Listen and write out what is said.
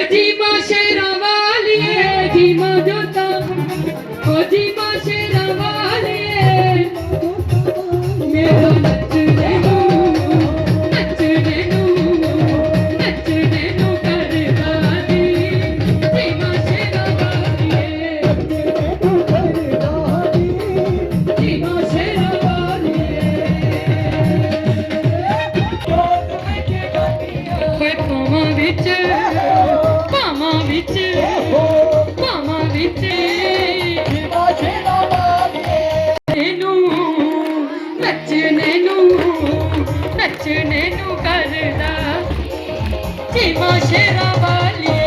जी माँ शेरा वालिए जी माँ जोता ओ जी माँ शेरा वालिए मेरा नचने नू करदा दी जी माँ शेरा वालिए जी माँ शेरा वालिए कोई पावां विच नचने नू करदा जी माँ शेरा वाली